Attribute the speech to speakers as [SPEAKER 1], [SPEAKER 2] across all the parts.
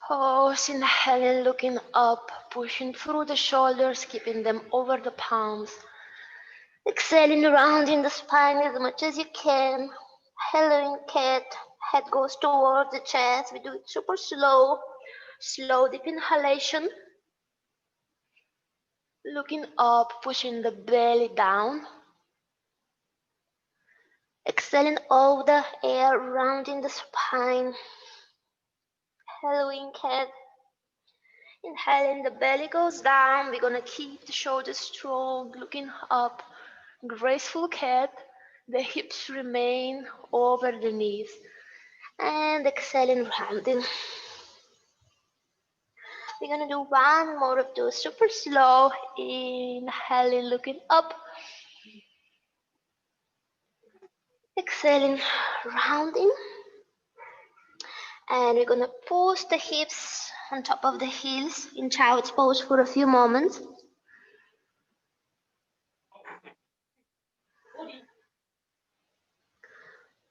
[SPEAKER 1] Pause, inhaling, looking up, pushing through the shoulders, keeping them over the palms. Exhaling, rounding the spine as much as you can. Halloween cat, head goes towards the chest. We do it super slow. Slow, deep inhalation. Looking up, pushing the belly down. Exhaling all the air, rounding the spine. Halloween cat. Inhaling, the belly goes down. We're gonna keep the shoulders strong, looking up. Graceful cat. The hips remain over the knees. And exhaling, rounding. We're gonna do one more of those super slow. Inhaling, looking up. Exhaling, rounding. And we're gonna pose the hips on top of the heels in child's pose for a few moments.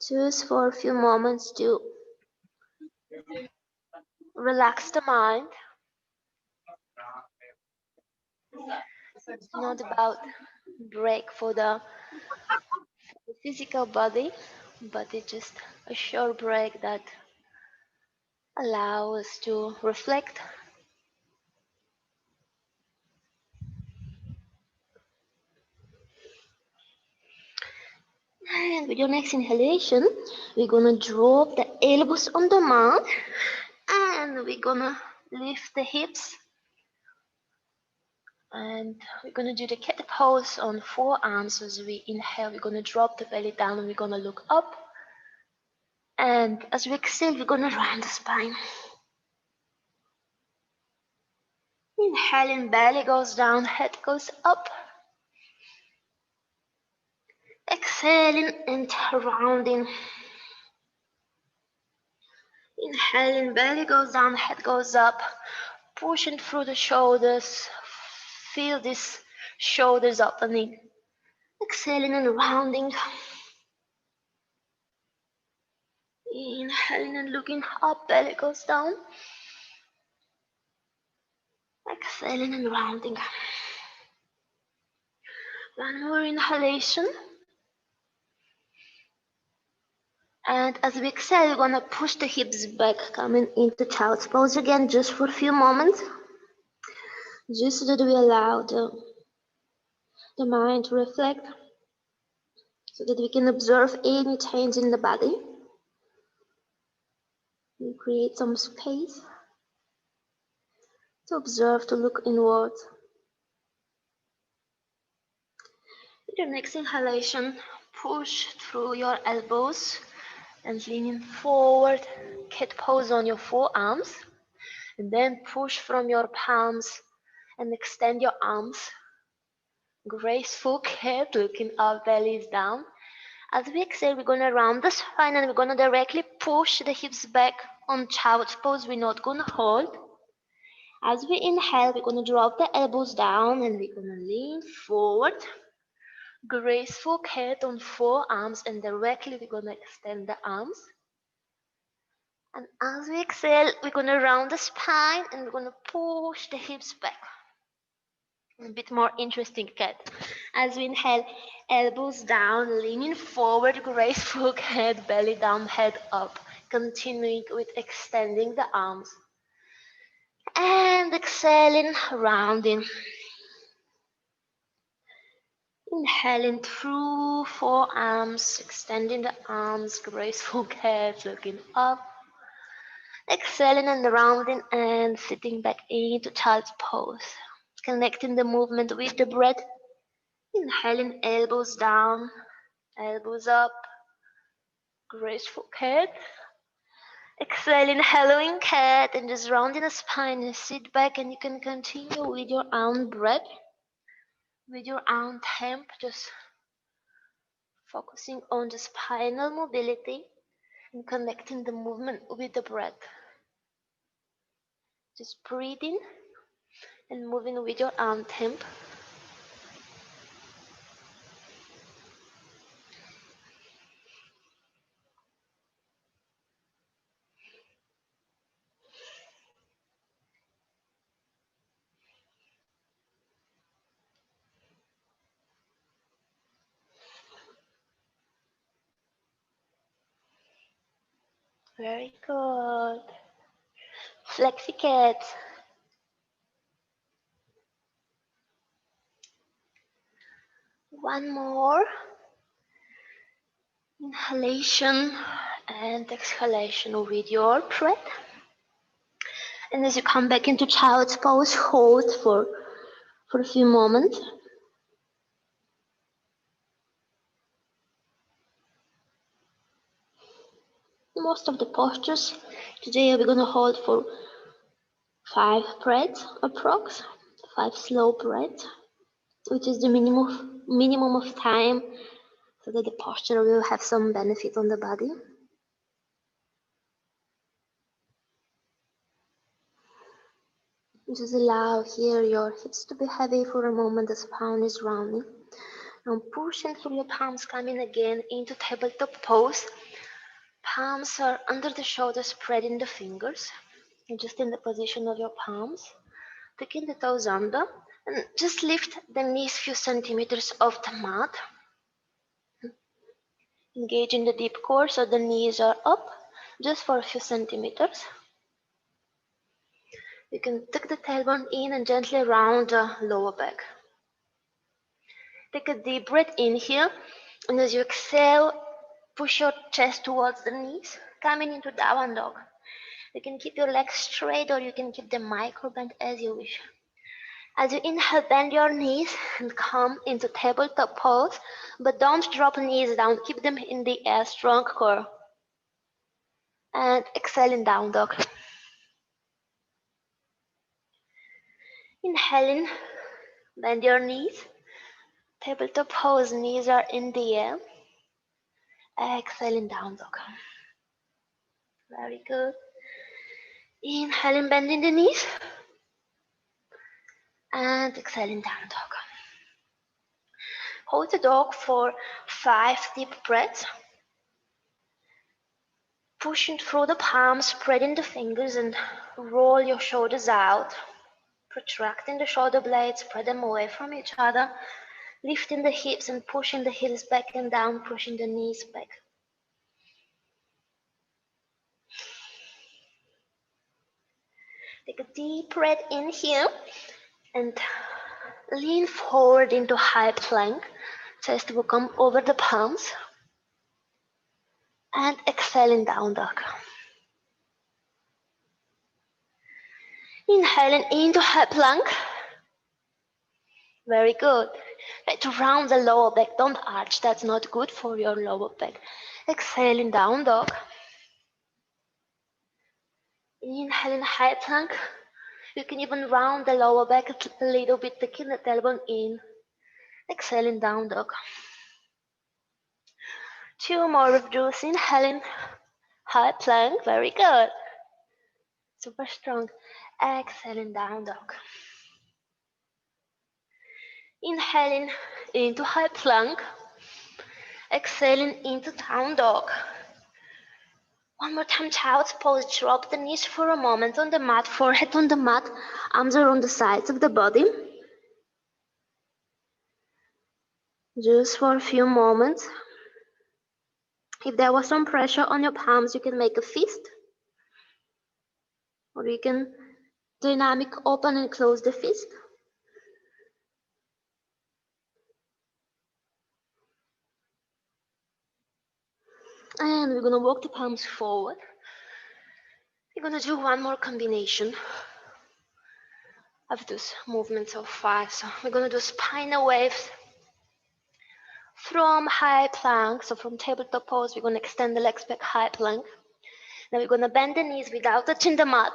[SPEAKER 1] Just for a few moments to relax the mind. It's not about break for the physical body, but it's just a short break that allows us to reflect. And with your next inhalation, we're gonna drop the elbows on the mat and we're gonna lift the hips. And we're gonna do the cat pose on forearms. As we inhale, we're gonna drop the belly down and we're gonna look up. And as we exhale, we're gonna round the spine. Inhaling, belly goes down, head goes up. Exhaling and rounding. Inhaling, belly goes down, head goes up. Pushing through the shoulders. Feel this shoulders opening. Exhaling and rounding. Inhaling and looking up, belly goes down. Exhaling and rounding. One more inhalation. And as we exhale, we're gonna push the hips back, coming into child's pose again, just for a few moments. Just so that we allow the mind to reflect, so that we can observe any change in the body. We create some space to observe, to look inwards. With your next inhalation, push through your elbows and leaning forward, cat pose on your forearms, and then push from your palms and extend your arms. Graceful cat, looking up, belly is down. As we exhale, we're gonna round the spine and we're gonna directly push the hips back on child's pose. We're not gonna hold. As we inhale, we're gonna drop the elbows down and we're gonna lean forward. Graceful cat on forearms and directly we're gonna extend the arms. And as we exhale, we're gonna round the spine and we're gonna push the hips back. A bit more interesting cat. As we inhale, elbows down, leaning forward, graceful cat, belly down, head up. Continuing with extending the arms. And exhaling, rounding. Inhaling through forearms, extending the arms, graceful cat, looking up. Exhaling and rounding and sitting back into child's pose. Connecting the movement with the breath. Inhaling, elbows down, elbows up. Graceful cat. Exhaling, hallowing cat, and just rounding the spine and sit back, and you can continue with your own breath, with your own temp, just focusing on the spinal mobility and connecting the movement with the breath. Just breathing and moving with your own temp. Very good. Flexi cat. One more. Inhalation and exhalation with your breath. And as you come back into child's pose, hold for a few moments. Most of the postures today we're going to hold for 5 breaths approx, 5 slow breaths, which is the minimum of time so that the posture will have some benefit on the body. Just allow here your hips to be heavy for a moment, the spine is rounding. Now pushing through your palms, coming again into tabletop pose. Palms are under the shoulders, spreading the fingers. And just in the position of your palms. Taking the toes under. And just lift the knees few centimeters off the mat. Engage in the deep core so the knees are up just for a few centimeters. You can tuck the tailbone in and gently round the lower back. Take a deep breath in here, and as you exhale, push your chest towards the knees, coming into down dog. You can keep your legs straight or you can keep them micro bent as you wish. As you inhale, bend your knees and come into tabletop pose, but don't drop knees down, keep them in the air, strong core. And exhale in down dog. Inhaling, bend your knees. Tabletop pose, knees are in the air. Exhaling down dog. Very good. Inhaling, bending the knees. And exhaling down dog. Hold the dog for 5 deep breaths. Pushing through the palms, spreading the fingers and roll your shoulders out. Protracting the shoulder blades, spread them away from each other. Lifting the hips and pushing the heels back and down, pushing the knees back. Take a deep breath in here and lean forward into high plank. Chest will come over the palms. And exhaling down dog. Inhaling into high plank. Very good. Try to round the lower back. Don't arch. That's not good for your lower back. Exhaling down dog. Inhaling high plank. You can even round the lower back a little bit, taking the tailbone in. Exhaling down dog. 2 more of those. Inhaling high plank. Very good. Super strong. Exhaling down dog. Inhaling into high plank. Exhaling into down dog. One more time, child's pose. Drop the knees for a moment on the mat, forehead on the mat, arms are on the sides of the body. Just for a few moments. If there was some pressure on your palms, you can make a fist. Or you can dynamic open and close the fist. And we're going to walk the palms forward. We're going to do one more combination of those movements so far. So we're going to do spinal waves from high plank. So from tabletop pose, we're going to extend the legs back, high plank. Then we're going to bend the knees without touching the mat.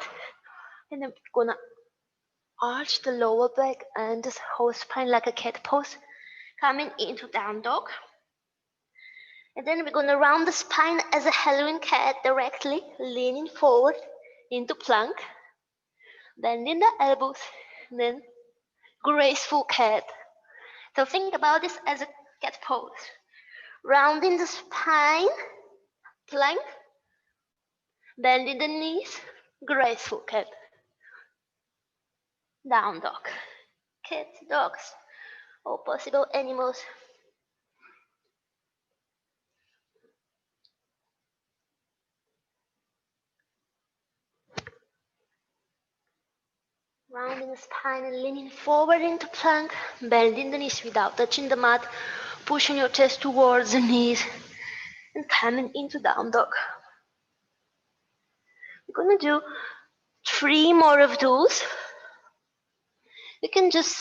[SPEAKER 1] And then we're going to arch the lower back and just hold spine like a cat pose. Coming into down dog. And then we're going to round the spine as a Halloween cat directly, leaning forward into plank. Bending the elbows. Then graceful cat. So think about this as a cat pose. Rounding the spine, plank. Bending the knees, graceful cat. Down dog. Cat, dogs, all possible animals. Rounding the spine and leaning forward into plank, bending the knees without touching the mat, pushing your chest towards the knees and coming into down dog. We're gonna do 3 more of those. You can just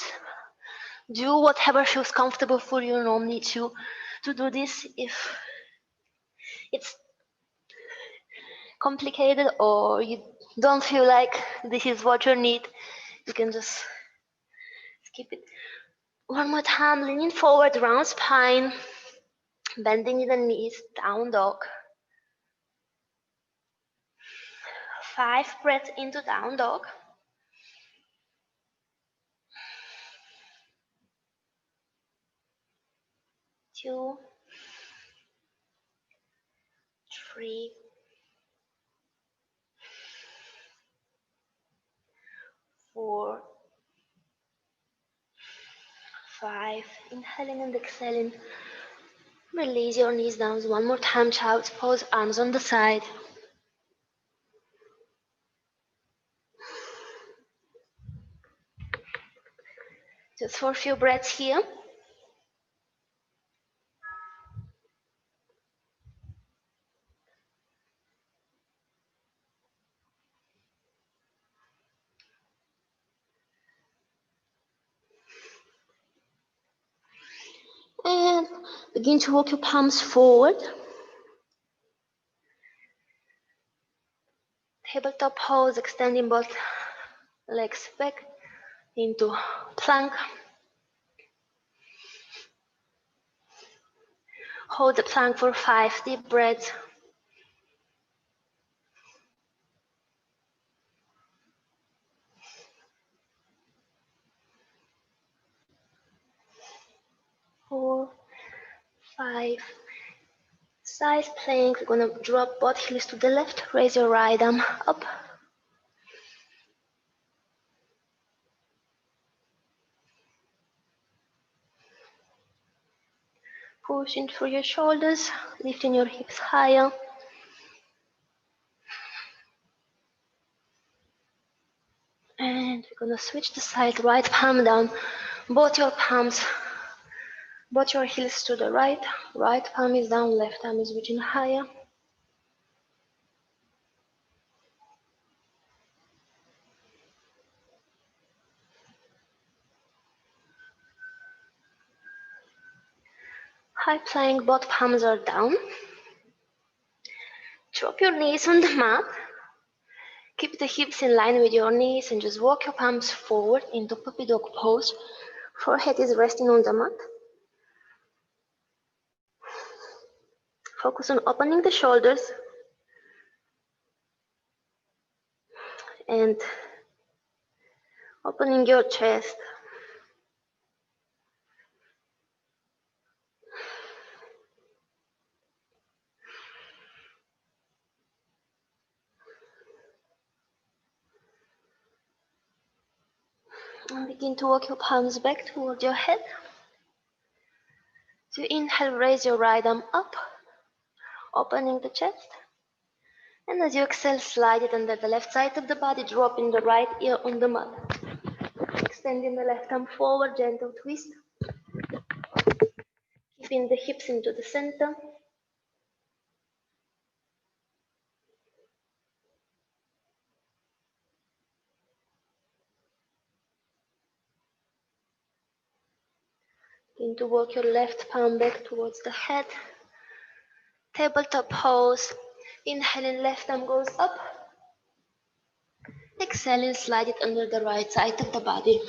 [SPEAKER 1] do whatever feels comfortable for you. No need to do this if it's complicated or you don't feel like this is what you need. You can just skip it. One more time, leaning forward, round spine, bending the knees, down dog. 5 breaths into down dog. 2, 3, 4, 5. Inhaling and exhaling. Release your knees down. One more time, child's pose, arms on the side. Just for a few breaths here. And begin to walk your palms forward. Tabletop pose, extending both legs back into plank. Hold the plank for 5 deep breaths. Four, 5. Side plank. We're gonna drop both heels to the left. Raise your right arm up. Pushing through your shoulders, lifting your hips higher. And we're gonna switch the side, right palm down, both your palms, both your heels to the right. Right palm is down, left arm is reaching higher. High plank, both palms are down. Drop your knees on the mat. Keep the hips in line with your knees and just walk your palms forward into puppy dog pose. Forehead is resting on the mat. Focus on opening the shoulders and opening your chest. And begin to walk your palms back towards your head. So inhale, raise your right arm up, opening the chest. And as you exhale, slide it under the left side of the body, dropping the right ear on the mat. Extending the left arm forward, gentle twist. Keeping the hips into the center. Begin to walk your left palm back towards the head. Tabletop pose. Inhaling, left arm goes up. Exhaling, slide it under the right side of the body.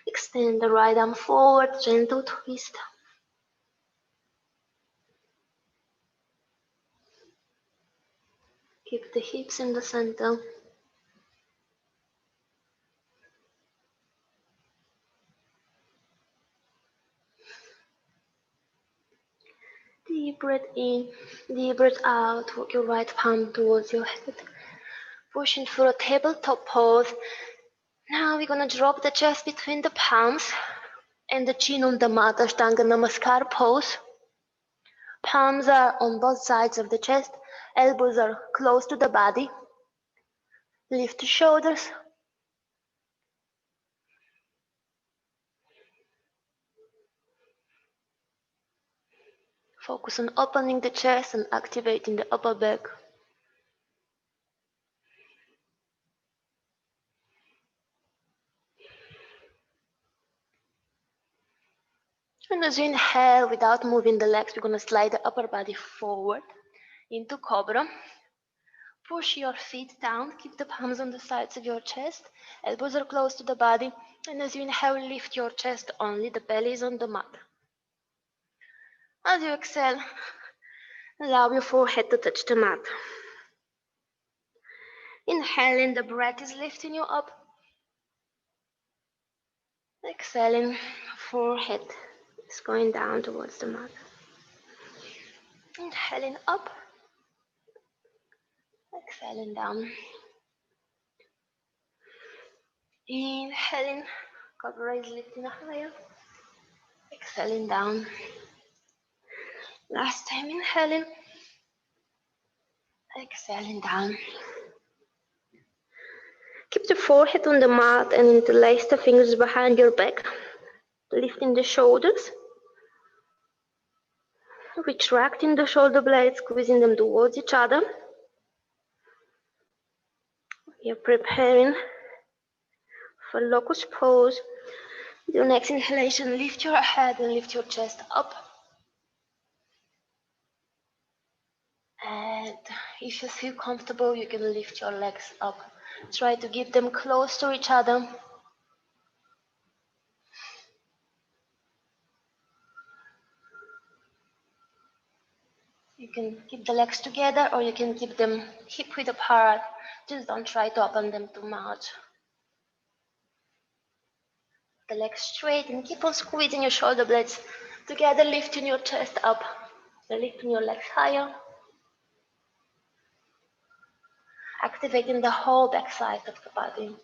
[SPEAKER 1] Extend the right arm forward, gentle twist. Keep the hips in the center. Deep breath in, deep breath out. Walk your right palm towards your head. Pushing through a tabletop pose. Now we're gonna drop the chest between the palms and the chin on the mat, Ashtanga Namaskar pose. Palms are on both sides of the chest. Elbows are close to the body. Lift the shoulders. Focus on opening the chest and activating the upper back. And as you inhale, without moving the legs, we're going to slide the upper body forward into Cobra. Push your feet down, keep the palms on the sides of your chest, elbows are close to the body, and as you inhale, lift your chest only, the belly is on the mat. As you exhale, allow your forehead to touch the mat. Inhaling, the breath is lifting you up. Exhaling, forehead is going down towards the mat. Inhaling up, exhaling down. Inhaling, cobra is lifting higher. Exhaling down. Last time, inhaling. Exhaling down. Keep the forehead on the mat and interlace the fingers behind your back, lifting the shoulders. Retracting the shoulder blades, squeezing them towards each other. You're preparing for locust pose. With your next inhalation, lift your head and lift your chest up. And if you feel comfortable, you can lift your legs up. Try to keep them close to each other. You can keep the legs together or you can keep them hip width apart. Just don't try to open them too much. The legs straight and keep on squeezing your shoulder blades together, lifting your chest up, lifting your legs higher, activating the whole back side of the body.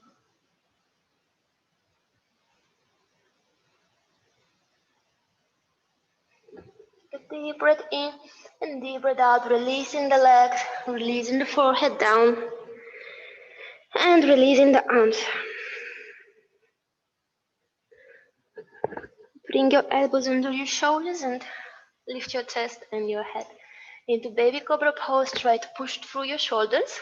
[SPEAKER 1] Take a deep breath in and deep breath out, releasing the legs, releasing the forehead down, and releasing the arms. Bring your elbows under your shoulders and lift your chest and your head. Into baby cobra pose, try to push through your shoulders.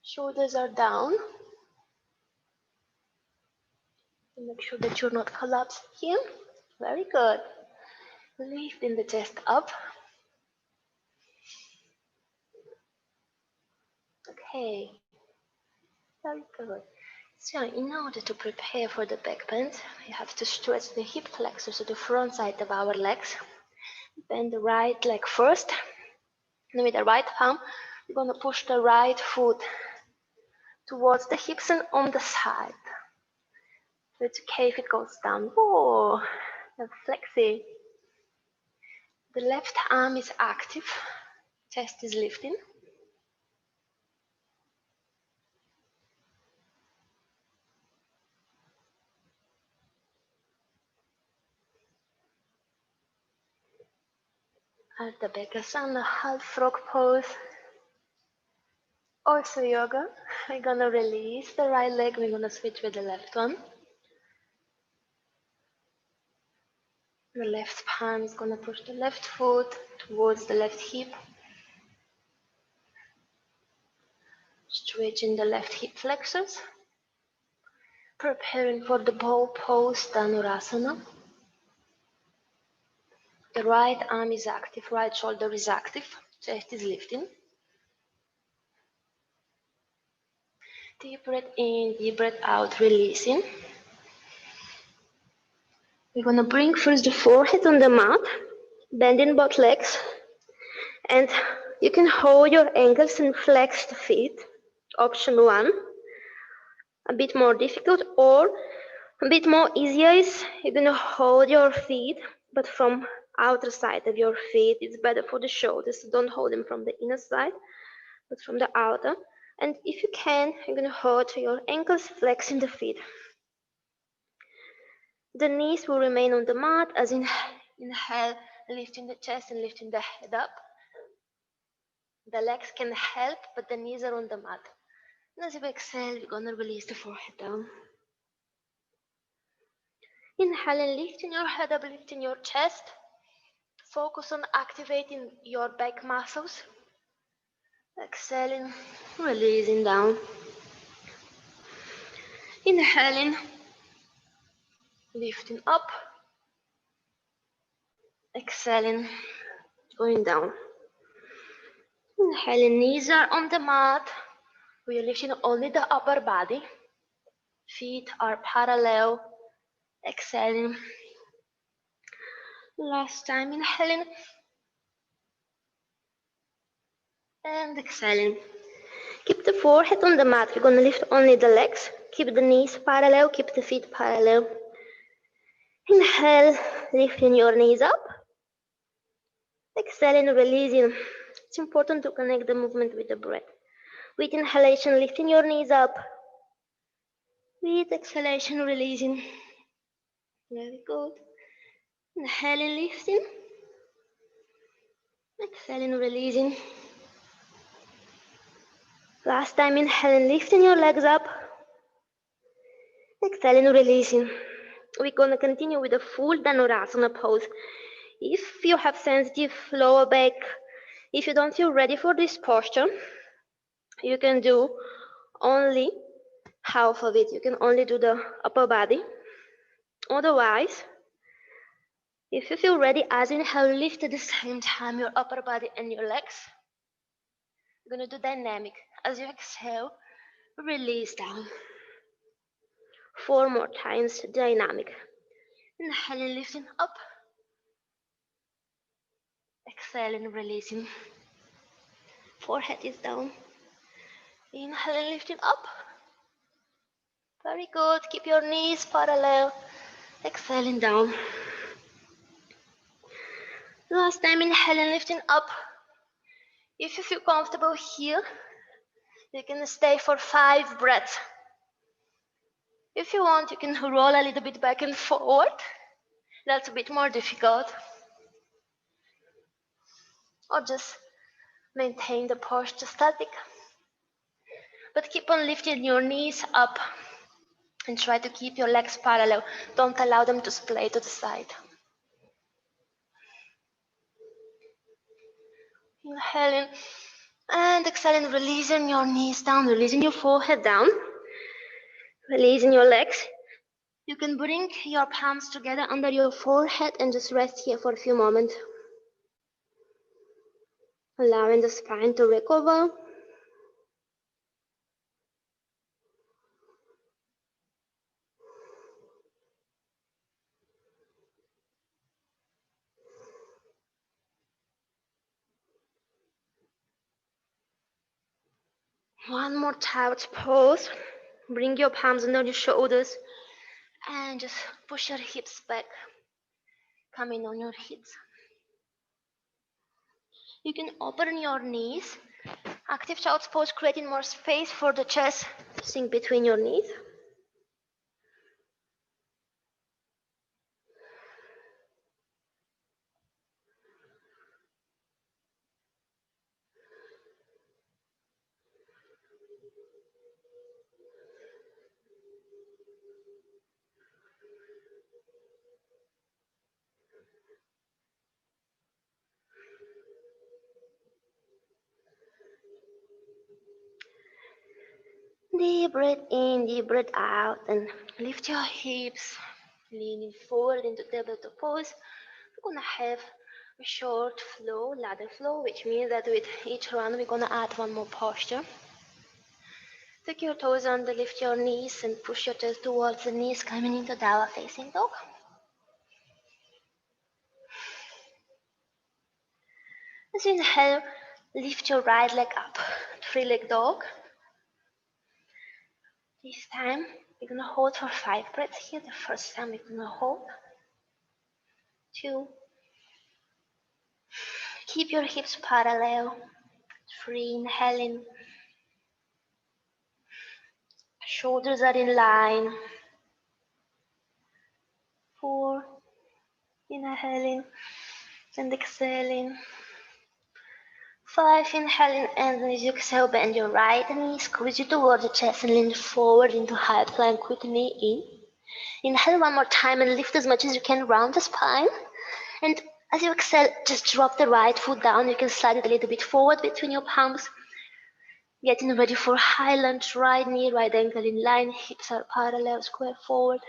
[SPEAKER 1] Shoulders are down. Make sure that you're not collapsed here. Very good. Lifting the chest up. Okay. Very good. So in order to prepare for the back bend, you have to stretch the hip flexors to the front side of our legs. Bend the right leg first. And with the right palm, you're going to push the right foot towards the hips and on the side. So it's okay if it goes down. Oh, that's flexy. The left arm is active. Chest is lifting. Ardha Bhekasana, half frog pose. Also yoga. We're gonna release the right leg. We're gonna switch with the left one. The left palm is gonna push the left foot towards the left hip. Stretching the left hip flexors. Preparing for the bow pose, Dhanurasana. The right arm is active, right shoulder is active, chest is lifting. Deep breath in, deep breath out, releasing. We're gonna bring first the forehead on the mat, bending both legs, and you can hold your ankles and flex the feet. Option one. A bit more difficult, or a bit more easier is you're gonna hold your feet, but from outer side of your feet. It's better for the shoulders, so don't hold them from the inner side, but from the outer. And if you can, you're gonna hold your ankles, flexing the feet. The knees will remain on the mat as inhale, lifting the chest and lifting the head up. The legs can help, but the knees are on the mat. And as you exhale, we're gonna release the forehead down. Inhale and lifting your head up, lifting your chest. Focus on activating your back muscles. Exhaling, releasing down. Inhaling, lifting up. Exhaling, going down. Inhaling, knees are on the mat. We are lifting only the upper body. Feet are parallel. Exhaling. Last time, inhaling. And exhaling. Keep the forehead on the mat. We're going to lift only the legs. Keep the knees parallel. Keep the feet parallel. Inhale, lifting your knees up. Exhaling, releasing. It's important to connect the movement with the breath. With inhalation, lifting your knees up. With exhalation, releasing. Very good. Inhaling, lifting. Exhaling, releasing. Last time, inhaling, lifting your legs up. Exhaling, releasing. We're going to continue with a full Dhanurasana pose. If you have sensitive lower back, if you don't feel ready for this posture, you can do only half of it. You can only do the upper body. Otherwise, if you feel ready, as you inhale, lift at the same time your upper body and your legs. You're going to do dynamic. As you exhale, release down. 4 more times, dynamic. Inhaling, lifting up. Exhaling, releasing. Forehead is down. Inhaling, lifting up. Very good. Keep your knees parallel. Exhaling down. Last time, inhaling, lifting up. If you feel comfortable here, you can stay for 5 breaths. If you want, you can roll a little bit back and forward. That's a bit more difficult. Or just maintain the posture static. But keep on lifting your knees up and try to keep your legs parallel. Don't allow them to splay to the side. Inhaling and exhaling, releasing your knees down, releasing your forehead down, releasing your legs. You can bring your palms together under your forehead and just rest here for a few moments. Allowing the spine to recover. One more child's pose. Bring your palms under your shoulders and just push your hips back. Come in on your hips. You can open your knees. Active child's pose, creating more space for the chest. Sink between your knees. Deep breath in, deep breath out, and lift your hips, leaning forward into tabletop pose. We're gonna have a short flow, ladder flow, which means that with each round we're gonna add one more posture. Take your toes under, lift your knees, and push your toes towards the knees, coming into downward facing dog. As you inhale, lift your right leg up, 3-leg dog. This time, we're gonna hold for 5 breaths here. The first time we're gonna hold. 2. Keep your hips parallel. 3, inhaling. Shoulders are in line. 4, inhaling. And exhaling. 5, inhaling, and as you exhale, bend your right knee, squeeze it towards the chest and lean forward into high plank with knee in. Inhale one more time and lift as much as you can round the spine. And as you exhale, just drop the right foot down. You can slide it a little bit forward between your palms. Getting ready for high lunge, right knee, right ankle in line, hips are parallel, square forward.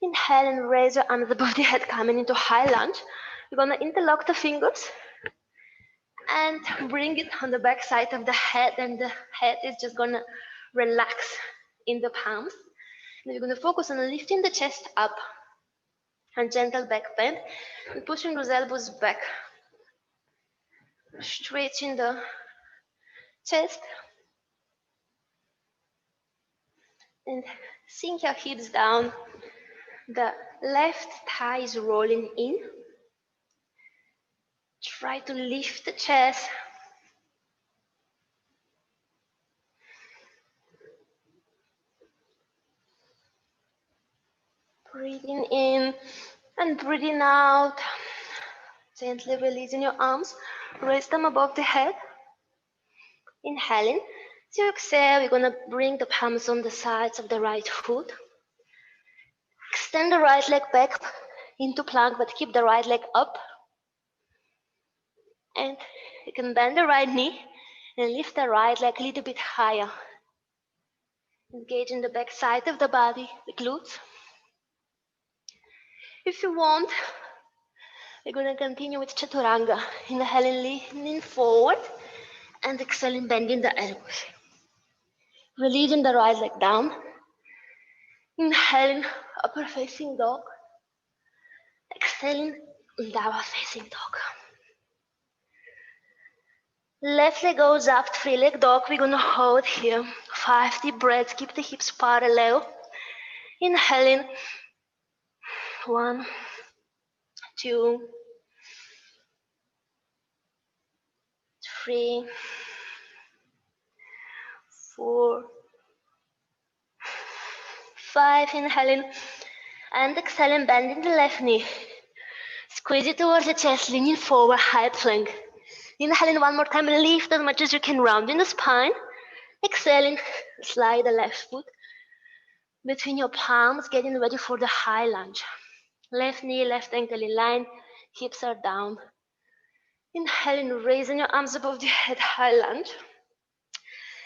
[SPEAKER 1] Inhale and raise your arms above the head, coming into high lunge. You're gonna interlock the fingers and bring it on the back side of the head, and the head is just gonna relax in the palms. And you're gonna focus on lifting the chest up and gentle back bend and pushing those elbows back, stretching the chest and sink your hips down. The left thigh is rolling in. Try to lift the chest. Breathing in and breathing out. Gently releasing your arms. Raise them above the head. Inhaling. As you exhale, you're going to bring the palms on the sides of the right foot. Extend the right leg back into plank, but keep the right leg up. And you can bend the right knee and lift the right leg a little bit higher. Engaging the back side of the body, the glutes. If you want, we're going to continue with Chaturanga. Inhaling, leaning forward, and exhaling, bending the elbows. Releasing the right leg down. Inhaling, upper facing dog. Exhaling, downward facing dog. Left leg goes up, 3-leg dog. We're going to hold here. 5 deep breaths. Keep the hips parallel. Inhaling. 1, 2, 3, 4, 5. Inhaling and exhaling, bending the left knee. Squeeze it towards the chest, leaning forward, high plank. Inhaling one more time, lift as much as you can, rounding the spine. Exhaling, slide the left foot between your palms, getting ready for the high lunge. Left knee, left ankle in line, hips are down. Inhaling, raising your arms above the head, high lunge.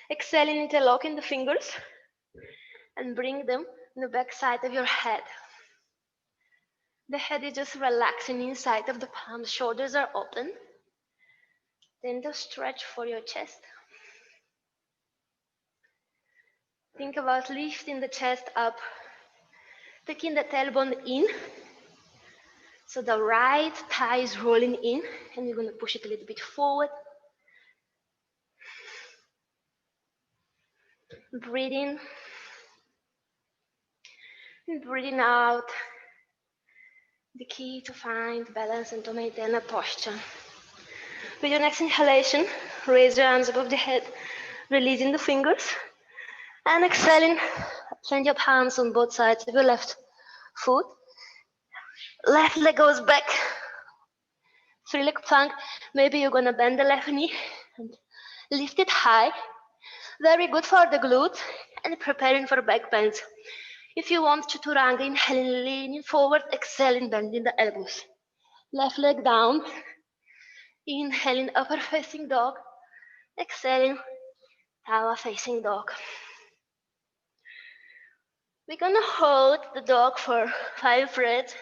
[SPEAKER 1] Exhaling, interlocking the fingers and bring them in the back side of your head. The head is just relaxing inside of the palms, shoulders are open. Then the stretch for your chest. Think about lifting the chest up, taking the tailbone in. So the right thigh is rolling in, and you're going to push it a little bit forward. Breathe in. And breathing out. The key to find balance and to maintain a posture. With your next inhalation, raise your arms above the head, releasing the fingers. And exhaling, plant your palms on both sides of your left foot. Left leg goes back. 3-leg plank. Maybe you're going to bend the left knee and lift it high. Very good for the glutes and preparing for back bends. If you want Chaturanga, inhaling, leaning forward, exhaling, bending the elbows. Left leg down. Inhaling, upper facing dog. Exhaling, downward facing dog. We're going to hold the dog for 5 breaths.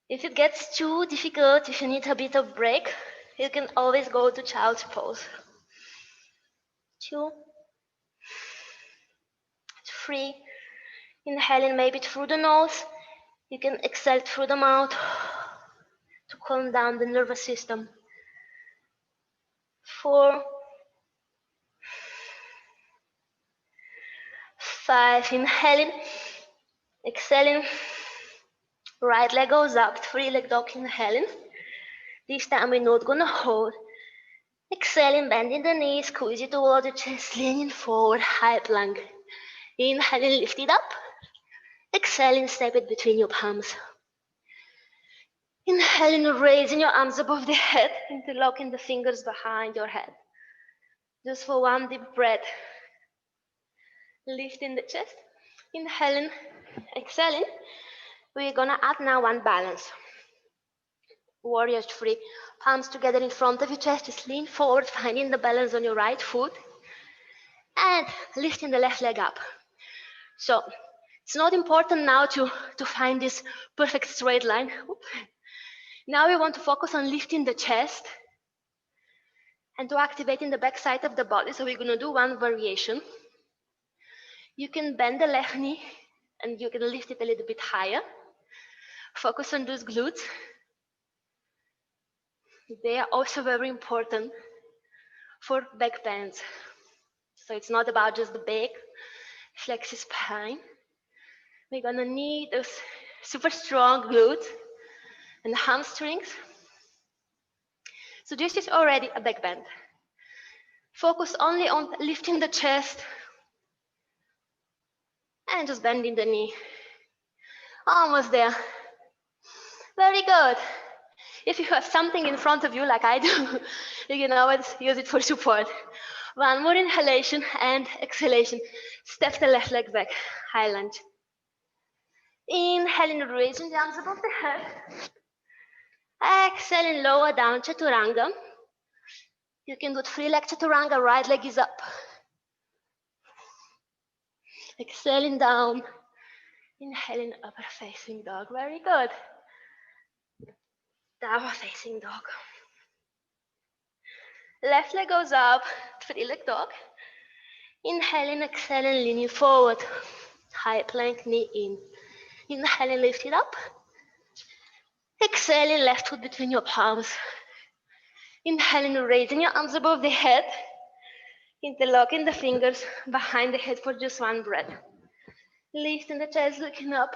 [SPEAKER 1] If it gets too difficult, if you need a bit of break, you can always go to child's pose. 2, 3. Inhaling maybe through the nose. You can exhale through the mouth to calm down the nervous system. 4, 5. Inhaling, exhaling. Right leg goes up, 3-leg dog. Inhaling. This time we're not gonna hold. Exhaling, bending the knees, squeeze it towards the chest, leaning forward, high plank. Inhaling, lift it up. Exhaling, step it between your palms. Inhaling, raising your arms above the head, interlocking the fingers behind your head. Just for one deep breath. Lifting the chest. Inhaling, exhaling. We're gonna add now one balance. Warrior three. Palms together in front of your chest. Just lean forward, finding the balance on your right foot. And lifting the left leg up. So it's not important now to find this perfect straight line. Now we want to focus on lifting the chest and to activating the back side of the body. So we're going to do one variation. You can bend the left knee and you can lift it a little bit higher. Focus on those glutes. They are also very important for back bends. So it's not about just the back, flex the spine. We're going to need those super strong glutes and hamstrings. So this is already a back bend. Focus only on lifting the chest and just bending the knee. Almost there. Very good. If you have something in front of you like I do, you can always use it for support. One more inhalation and exhalation. Step the left leg back, high lunge. Inhaling, raising the arms above the head. Exhaling, lower down, chaturanga. You can do 3-leg chaturanga, right leg is up. Exhaling down. Inhaling, upper facing dog. Very good. Downward facing dog. Left leg goes up, 3-leg dog. Inhaling, exhaling, leaning forward. High plank, knee in. Inhaling, lift it up. Exhaling, left foot between your palms. Inhaling, raising your arms above the head. Interlocking the fingers behind the head for just one breath. Lifting the chest, looking up.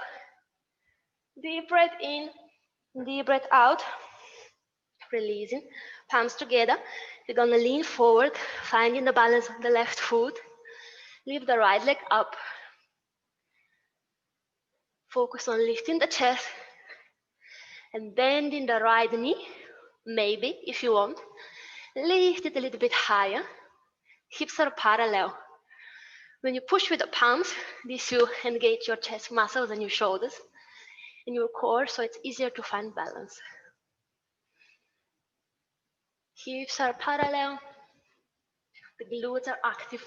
[SPEAKER 1] Deep breath in, deep breath out. Releasing, palms together. You're gonna lean forward, finding the balance of the left foot. Lift the right leg up. Focus on lifting the chest and bending the right knee, maybe if you want. Lift it a little bit higher. Hips are parallel. When you push with the palms, this will engage your chest muscles and your shoulders and your core, so it's easier to find balance. Hips are parallel. The glutes are active.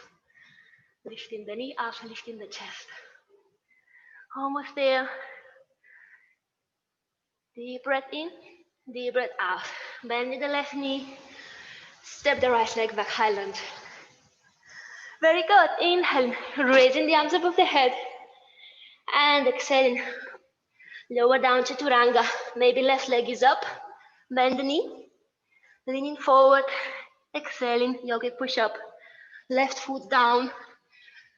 [SPEAKER 1] Lifting the knee up, lifting the chest. Almost there. Deep breath in, deep breath out. Bending the left knee. Step the right leg back, high lunge. Very good. Inhale, raising the arms above the head. And exhaling. Lower down, chaturanga. Maybe left leg is up. Bend the knee. Leaning forward. Exhaling, yogic push-up. Left foot down.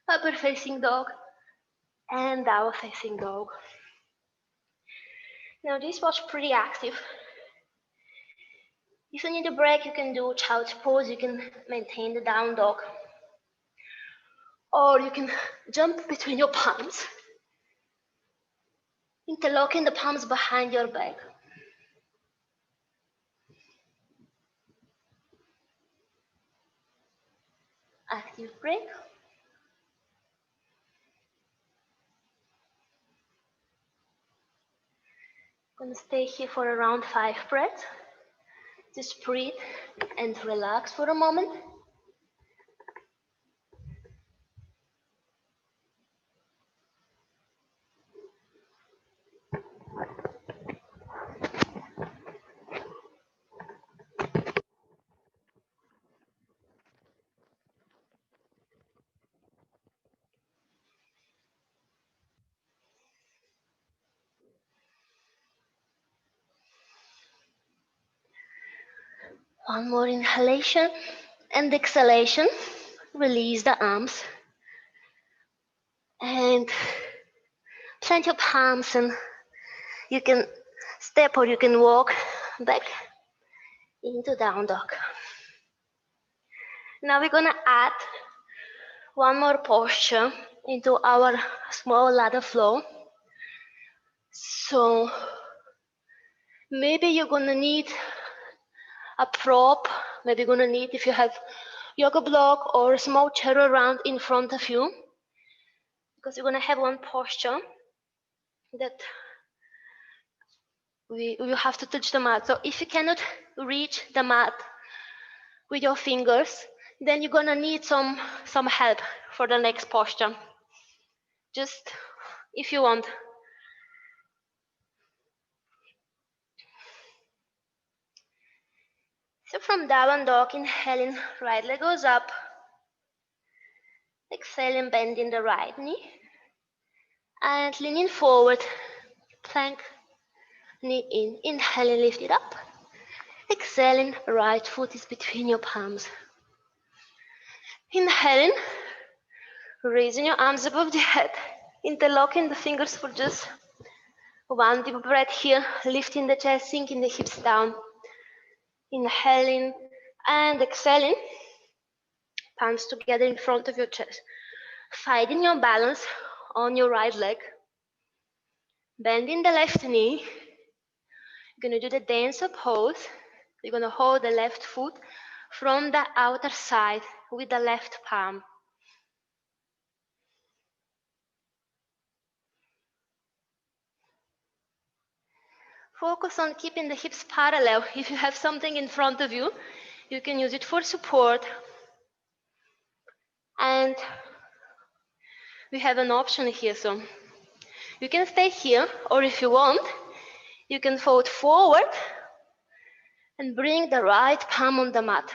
[SPEAKER 1] Upper facing dog. And downward facing dog. Now this was pretty active. If you need a break, you can do child's pose. You can maintain the down dog. Or you can jump between your palms. Interlocking the palms behind your back. Active break. I'm gonna stay here for around 5 breaths. Just breathe and relax for a moment. One more inhalation and exhalation. Release the arms. And plant your palms and you can step or you can walk back into down dog. Now we're gonna add one more posture into our small ladder flow. So Maybe you're gonna need a prop. Maybe you're gonna need, if you have yoga block or a small chair around in front of you, because you're gonna have one posture that we have to touch the mat. So if you cannot reach the mat with your fingers, then you're gonna need some help for the next posture. Just if you want. So from down dog, inhaling, right leg goes up. Exhaling, bending the right knee. And leaning forward, plank, knee in. Inhaling, lift it up. Exhaling, right foot is between your palms. Inhaling, raising your arms above the head. Interlocking the fingers for just one deep breath here. Lifting the chest, sinking the hips down. Inhaling and exhaling. Palms together in front of your chest. Finding your balance on your right leg. Bending the left knee. You're going to do the dancer pose. You're going to hold the left foot from the outer side with the left palm. Focus on keeping the hips parallel. If you have something in front of you, you can use it for support. And we have an option here. So you can stay here, or if you want, you can fold forward and bring the right palm on the mat.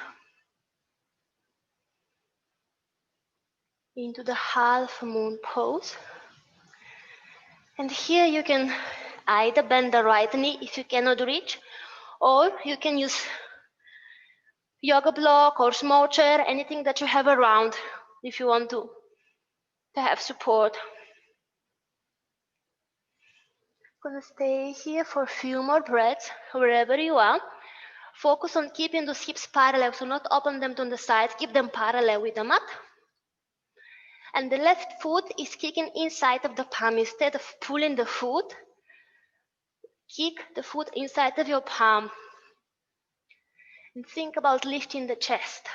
[SPEAKER 1] Into the half moon pose. And here you can either bend the right knee if you cannot reach, or you can use yoga block or small chair, anything that you have around if you want to have support. I'm gonna stay here for a few more breaths, wherever you are. Focus on keeping those hips parallel, so not open them to the side, keep them parallel with the mat. And the left foot is kicking inside of the palm. Instead of pulling the foot, kick the foot inside of your palm. And think about lifting the chest.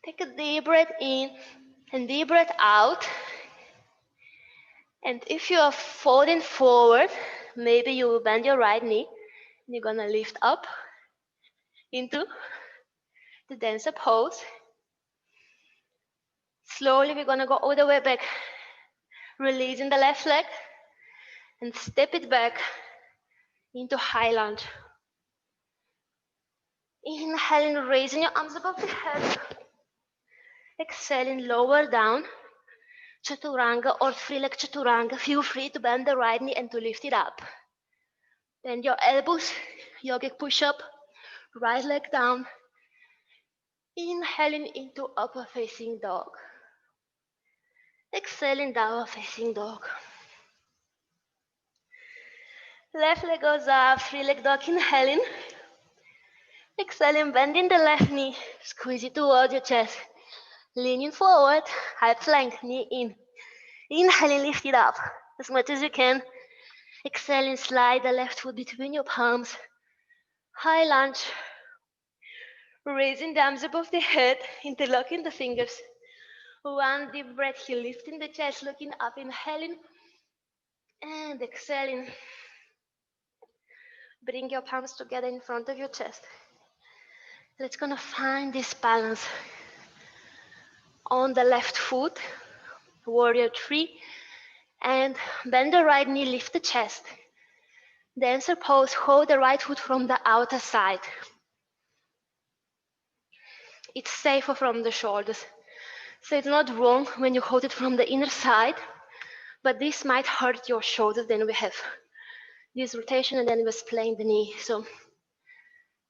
[SPEAKER 1] Take a deep breath in and deep breath out. And if you are folding forward, maybe you will bend your right knee. And you're gonna lift up into the dancer pose. Slowly, we're gonna go all the way back, releasing the left leg and step it back into high lunge. Inhaling, raising your arms above the head. Exhaling, lower down. Chaturanga or free leg chaturanga. Feel free to bend the right knee and to lift it up. Bend your elbows, yogic push-up, right leg down. Inhaling into upward facing dog. Exhaling, downward facing dog. Left leg goes up, free leg dog, inhaling. Exhaling, bending the left knee, squeeze it towards your chest. Leaning forward, high plank, knee in. Inhaling, lift it up as much as you can. Exhaling, slide the left foot between your palms. High lunge. Raising the arms above the head, interlocking the fingers. One deep breath here, lifting the chest, looking up, inhaling. And exhaling. Bring your palms together in front of your chest. Let's gonna find this balance on the left foot, warrior three, and bend the right knee, lift the chest. Dancer pose, hold the right foot from the outer side. It's safer from the shoulders. So it's not wrong when you hold it from the inner side, but this might hurt your shoulders. Then we have this rotation and then we're splaying the knee. So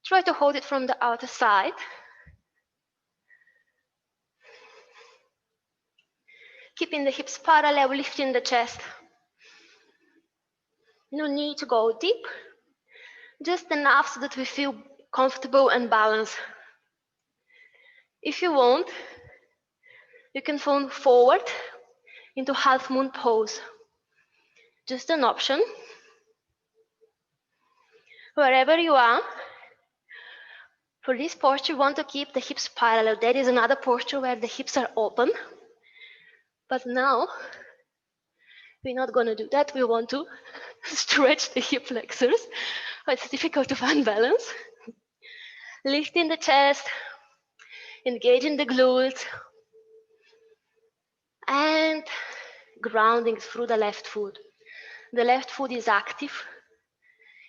[SPEAKER 1] try to hold it from the outer side. Keeping the hips parallel, lifting the chest. No need to go deep, just enough so that we feel comfortable and balanced. If you want, you can fold forward, into half moon pose. Just an option. Wherever you are, for this posture, you want to keep the hips parallel. There is another posture where the hips are open. But now, we're not going to do that. We want to stretch the hip flexors. It's difficult to find balance. Lifting the chest, engaging the glutes, and grounding through the left foot. The left foot is active.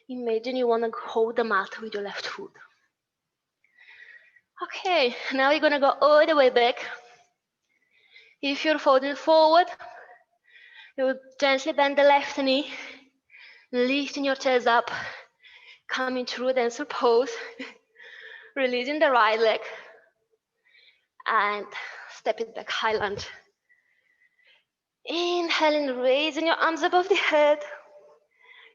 [SPEAKER 1] Imagine you want to hold the mat with your left foot. Okay, now you're going to go all the way back. If you're folding forward, you will gently bend the left knee, lifting your chest up, coming through dancer pose, releasing the right leg, and step it back, high lunge. Inhaling, raising your arms above the head.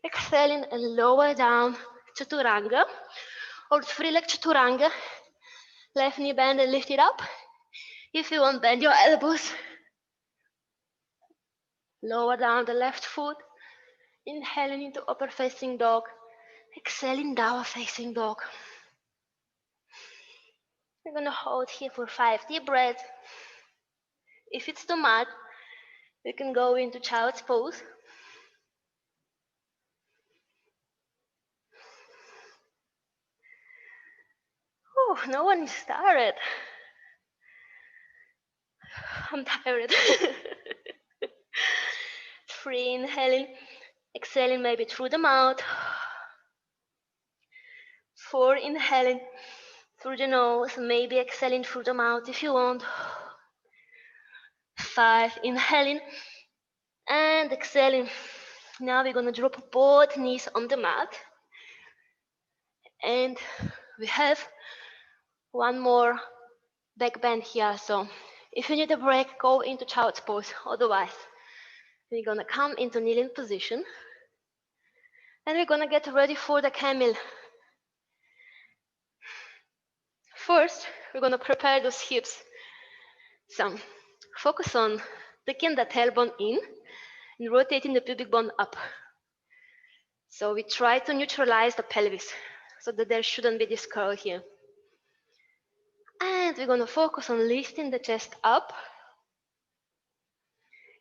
[SPEAKER 1] Exhaling and lower down, chaturanga, or three leg chaturanga. Left knee bend and lift it up. If you want, bend your elbows. Lower down the left foot. Inhaling into upper facing dog. Exhaling, downward facing dog. We're going to hold here for 5 deep breaths. If it's too much, you can go into child's pose. Oh, no one is tired. I'm tired. 3, inhaling, exhaling maybe through the mouth. 4, inhaling through the nose, maybe exhaling through the mouth if you want. 5, inhaling and exhaling. Now we're gonna drop both knees on the mat. And we have one more back bend here. So if you need a break, go into child's pose. Otherwise, we're gonna come into kneeling position. And we're gonna get ready for the camel. First, we're gonna prepare those hips. So focus on taking the tailbone in and rotating the pubic bone up. So we try to neutralize the pelvis so that there shouldn't be this curl here. And we're going to focus on lifting the chest up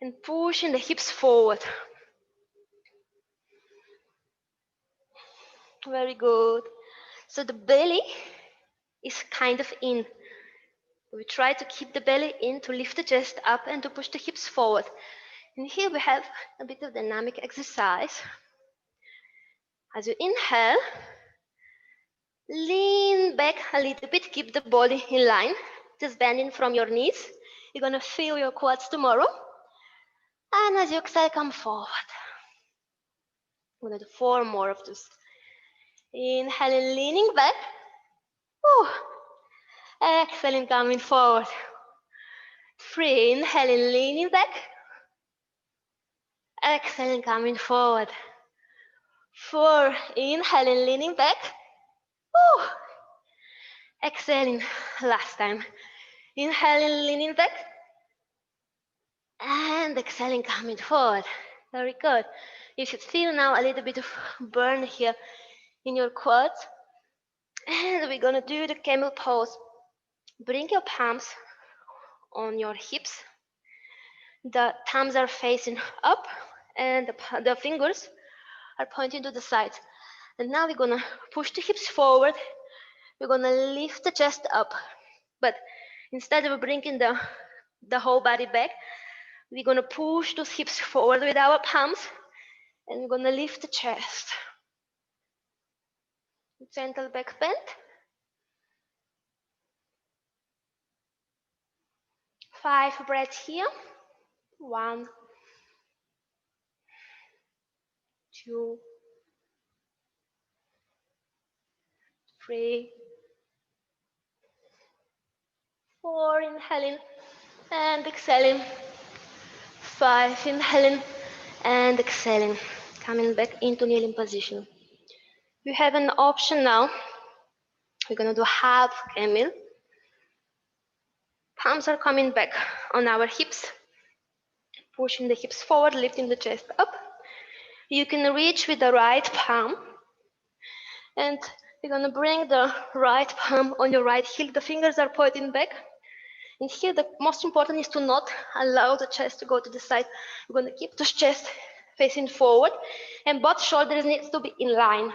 [SPEAKER 1] and pushing the hips forward. Very good. So the belly is kind of in. We try to keep the belly in to lift the chest up and to push the hips forward. And here we have a bit of dynamic exercise. As you inhale, lean back a little bit, keep the body in line, just bending from your knees. You're gonna feel your quads tomorrow. And as you exhale, come forward. I'm gonna do 4 more of this. Inhaling, leaning back. Woo. Exhaling, coming forward. 3, inhaling, leaning back. Exhaling, coming forward. 4, inhaling, leaning back. Woo. Exhaling, last time. Inhaling, leaning back. And exhaling, coming forward. Very good. You should feel now a little bit of burn here in your quads. And we're gonna do the camel pose. Bring your palms on your hips. The thumbs are facing up and the fingers are pointing to the sides. And now we're gonna push the hips forward. We're gonna lift the chest up. But instead of bringing the whole body back, we're gonna push those hips forward with our palms and we're gonna lift the chest. Gentle back bend. 5 breaths here. 1, 2, 3, 4, inhaling and exhaling. 5, inhaling and exhaling. Coming back into kneeling position. You have an option now. We're gonna do half camel. Palms are coming back on our hips. Pushing the hips forward, lifting the chest up. You can reach with the right palm. And you're going to bring the right palm on your right heel. The fingers are pointing back. And here the most important is to not allow the chest to go to the side. You're going to keep the chest facing forward. And both shoulders need to be in line.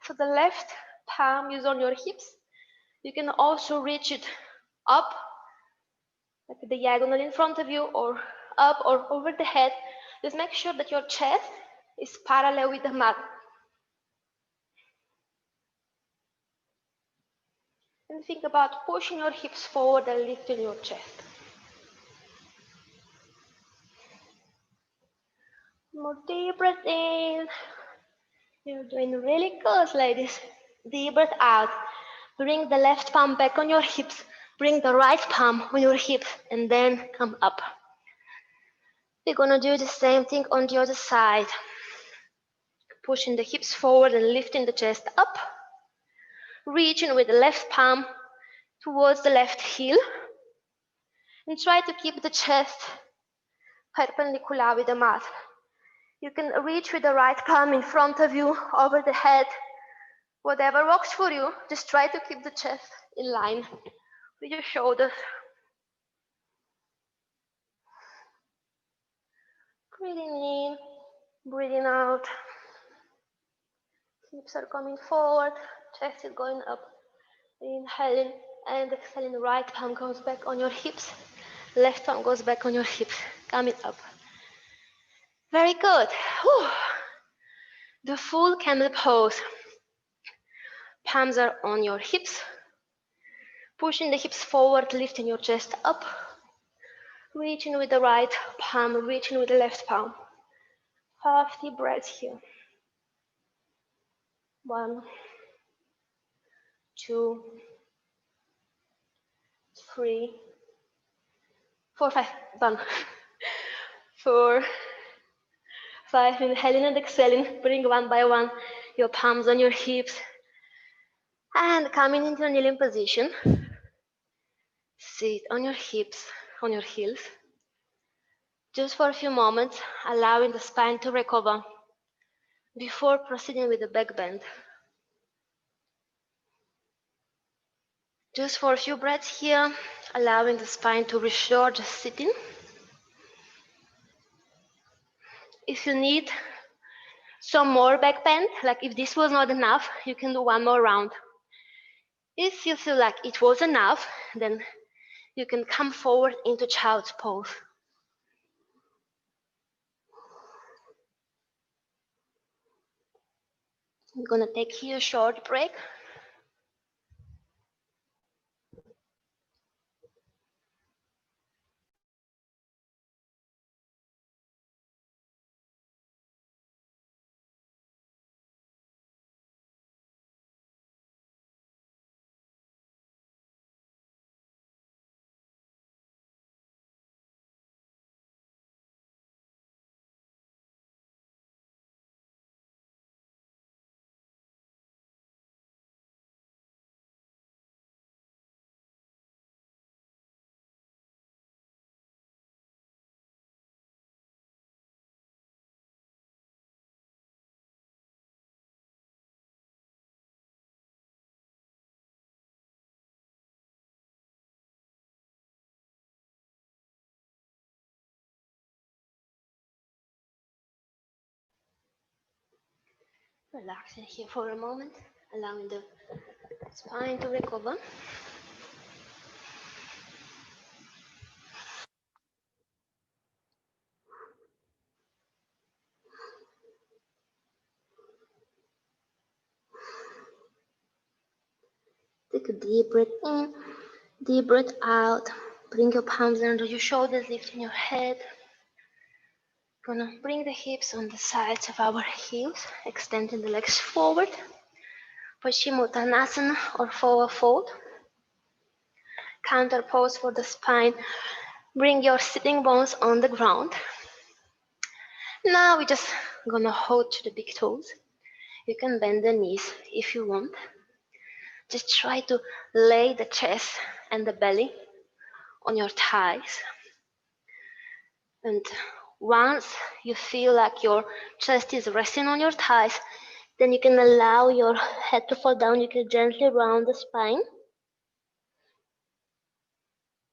[SPEAKER 1] So the left palm is on your hips. You can also reach it up, like the diagonal in front of you, or up or over the head. Just make sure that your chest is parallel with the mat. And think about pushing your hips forward and lifting your chest. More deep breath in. You're doing really good, ladies. Deep breath out. Bring the left palm back on your hips. Bring the right palm on your hips and then come up. We're gonna do the same thing on the other side. Pushing the hips forward and lifting the chest up. Reaching with the left palm towards the left heel. And try to keep the chest perpendicular with the mat. You can reach with the right palm in front of you, over the head. Whatever works for you, just try to keep the chest in line with your shoulders. Breathing in, breathing out. Hips are coming forward, chest is going up. Inhaling and exhaling, right palm goes back on your hips. Left palm goes back on your hips, coming up. Very good. Whew. The full camel pose. Palms are on your hips. Pushing the hips forward, lifting your chest up. Reaching with the right palm, reaching with the left palm. 5 deep breaths here. 1, 2, 3, 4, 5. Done. 4, 5. Inhaling and exhaling. Bring one by one your palms on your hips. And coming into a kneeling position. Sit on your hips, on your heels. Just for a few moments, allowing the spine to recover before proceeding with the back bend. Just for a few breaths here, allowing the spine to restore, just sitting. If you need some more back bend, like if this was not enough, you can do one more round. If you feel like it was enough, then you can come forward into child's pose. I'm gonna take here a short break. Relaxing here for a moment, allowing the spine to recover. Take a deep breath in, deep breath out. Bring your palms under your shoulders, lifting your head. Gonna bring the hips on the sides of our heels, extending the legs forward. Paschimottanasana or forward fold. Counter pose for the spine. Bring your sitting bones on the ground. Now we're just gonna hold to the big toes. You can bend the knees if you want. Just try to lay the chest and the belly on your thighs. And once you feel like your chest is resting on your thighs, then you can allow your head to fall down. You can gently round the spine.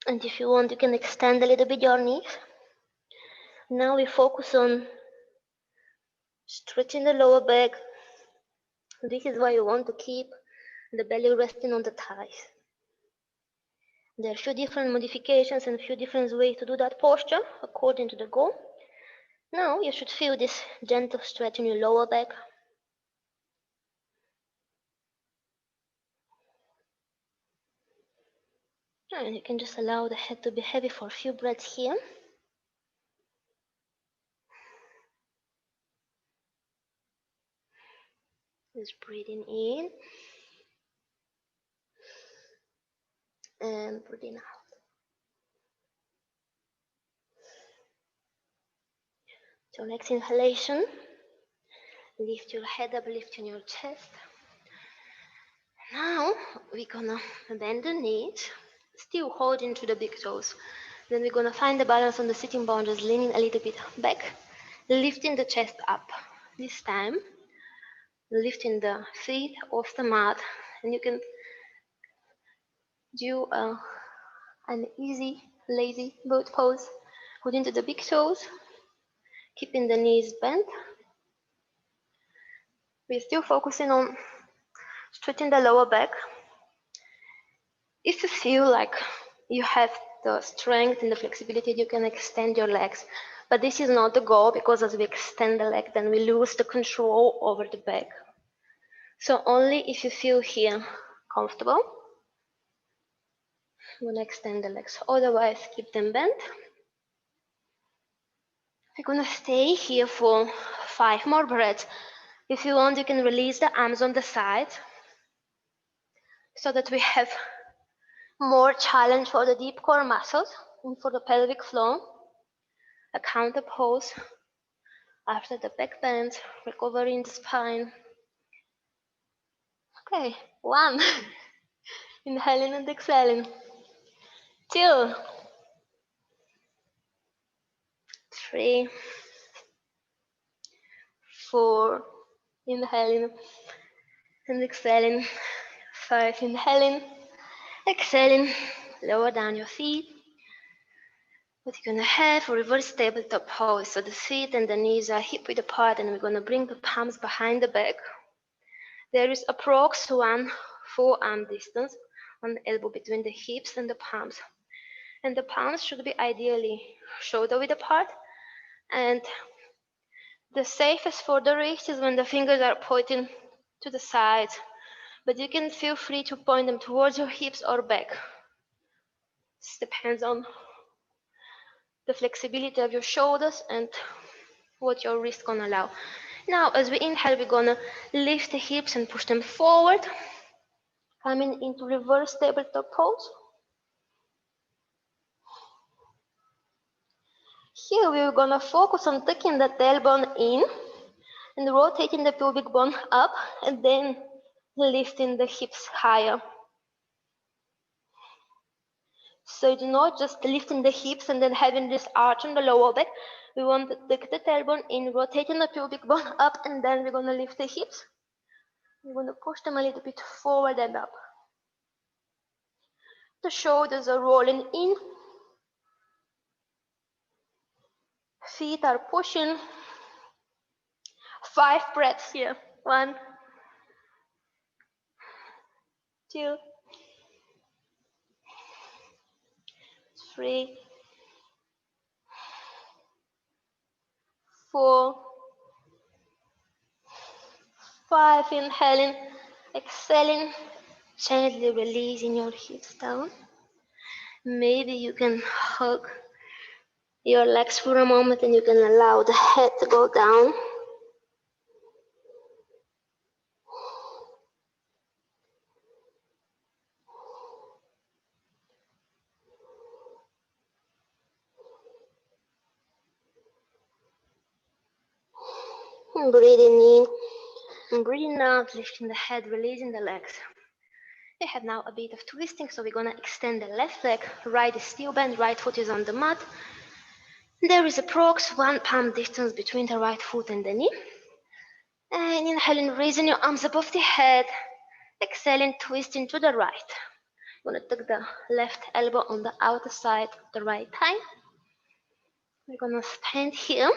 [SPEAKER 1] And if you want, you can extend a little bit your knees. Now we focus on stretching the lower back. This is why you want to keep the belly resting on the thighs. There are a few different modifications and a few different ways to do that posture according to the goal. Now you should feel this gentle stretch in your lower back. And you can just allow the head to be heavy for a few breaths here. Just breathing in and breathing out. So next inhalation, lift your head up, lifting your chest. Now we're gonna bend the knees, still holding to the big toes. Then we're gonna find the balance on the sitting bone, just leaning a little bit back, lifting the chest up. This time, lifting the feet off the mat, and you can do an easy, lazy boat pose, holding to the big toes, keeping the knees bent. We're still focusing on stretching the lower back. If you feel like you have the strength and the flexibility, you can extend your legs. But this is not the goal, because as we extend the leg, then we lose the control over the back. So only if you feel here comfortable, you want to extend the legs. Otherwise, keep them bent. We're going to stay here for 5 more breaths. If you want, you can release the arms on the side so that we have more challenge for the deep core muscles and for the pelvic floor. A counter pose after the back bend, recovering the spine. Okay, 1. Inhaling and exhaling. 2, 3, 4. Inhaling and exhaling. 5. Inhaling, exhaling. Lower down your feet. What you're gonna have a reverse tabletop pose. So the feet and the knees are hip width apart, and we're gonna bring the palms behind the back. There is approx 1 forearm distance on the elbow between the hips and the palms. And the palms should be ideally shoulder width apart. And the safest for the wrist is when the fingers are pointing to the sides. But you can feel free to point them towards your hips or back. This depends on the flexibility of your shoulders and what your wrist gonna allow. Now, as we inhale, we're gonna lift the hips and push them forward, coming into reverse tabletop pose. Here, we're gonna focus on tucking the tailbone in and rotating the pubic bone up, and then lifting the hips higher. So it's not just lifting the hips and then having this arch on the lower back. We want to tuck the tailbone in, rotating the pubic bone up, and then we're gonna lift the hips. We're gonna push them a little bit forward and up. The shoulders are rolling in. Feet are pushing. 5 breaths here. 1, 2, 3, 4, 5. Inhaling, exhaling, gently releasing your hips down. Maybe you can hug your legs for a moment, and you can allow the head to go down. And breathing in and breathing out, lifting the head, releasing the legs. We have now a bit of twisting, so we're gonna extend the left leg. Right is still bent, right foot is on the mat. There is approx 1 palm distance between the right foot and the knee. And inhaling, raising your arms above the head. Exhaling, twisting to the right. You're gonna tuck the left elbow on the outer side of the right thigh. We're gonna stand here.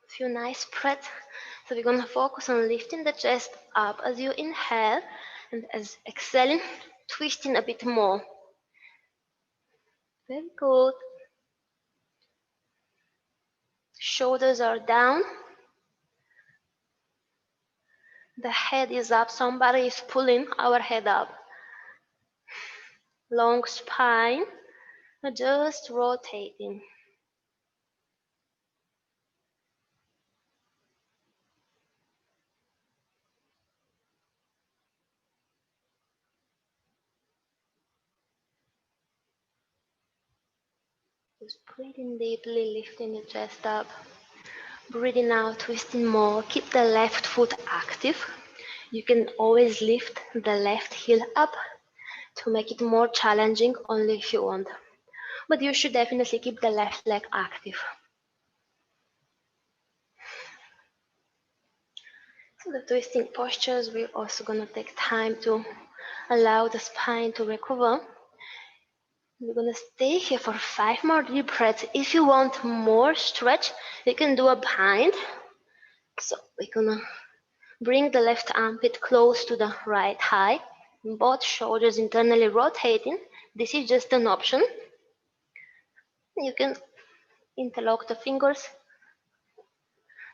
[SPEAKER 1] Few nice breaths. So we're gonna focus on lifting the chest up as you inhale, and as exhaling, twisting a bit more. Very good. Shoulders are down. The head is up. Somebody is pulling our head up. Long spine. Just rotating. Just breathing deeply, lifting the chest up. Breathing out, twisting more. Keep the left foot active. You can always lift the left heel up to make it more challenging, only if you want. But you should definitely keep the left leg active. So the twisting postures, we're also gonna take time to allow the spine to recover. We're gonna stay here for 5 more deep breaths. If you want more stretch, you can do a bind. So we're gonna bring the left armpit close to the right thigh, both shoulders internally rotating. This is just an option. You can interlock the fingers.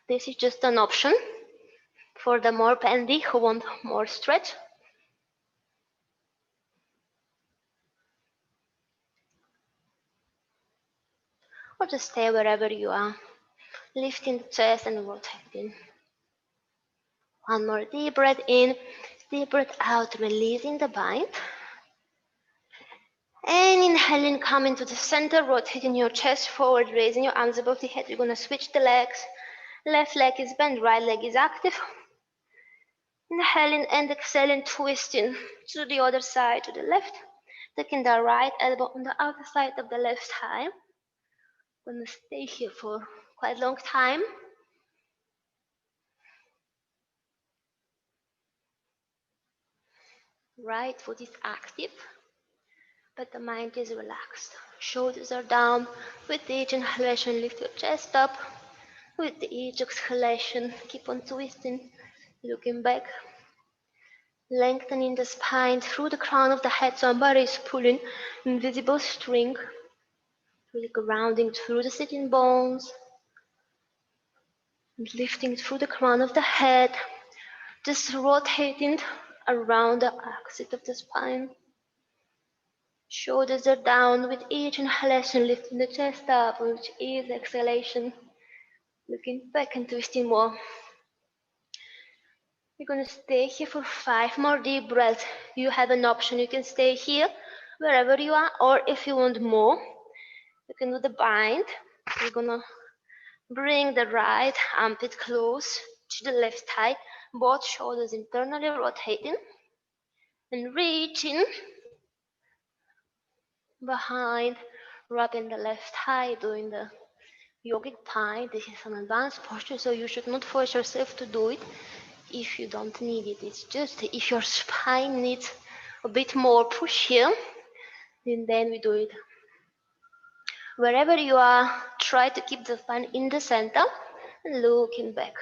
[SPEAKER 1] This is just an option for the more bendy who want more stretch. Or just stay wherever you are, lifting the chest and rotating. One more deep breath in, deep breath out, releasing the bind. And inhaling, coming to the center, rotating your chest forward, raising your arms above the head. You're gonna switch the legs. Left leg is bent, right leg is active. Inhaling and exhaling, twisting to the other side, to the left. Taking the right elbow on the outer side of the left thigh. Gonna stay here for quite a long time. Right foot is active, but the mind is relaxed. Shoulders are down. With each inhalation, lift your chest up. With each exhalation, keep on twisting, looking back. Lengthening the spine through the crown of the head. Somebody is pulling invisible string. Really grounding through the sitting bones. And lifting through the crown of the head. Just rotating around the axis of the spine. Shoulders are down with each inhalation, lifting the chest up, with each exhalation, looking back and twisting more. You're gonna stay here for 5 more deep breaths. You have an option. You can stay here, wherever you are, or if you want more, you can do the bind. You're gonna bring the right armpit close to the left thigh, both shoulders internally rotating, and reaching behind, wrapping the left thigh, doing the yogic bind. This is an advanced posture, so you should not force yourself to do it if you don't need it. It's just if your spine needs a bit more push here, then we do it. Wherever you are, try to keep the spine in the center and looking back.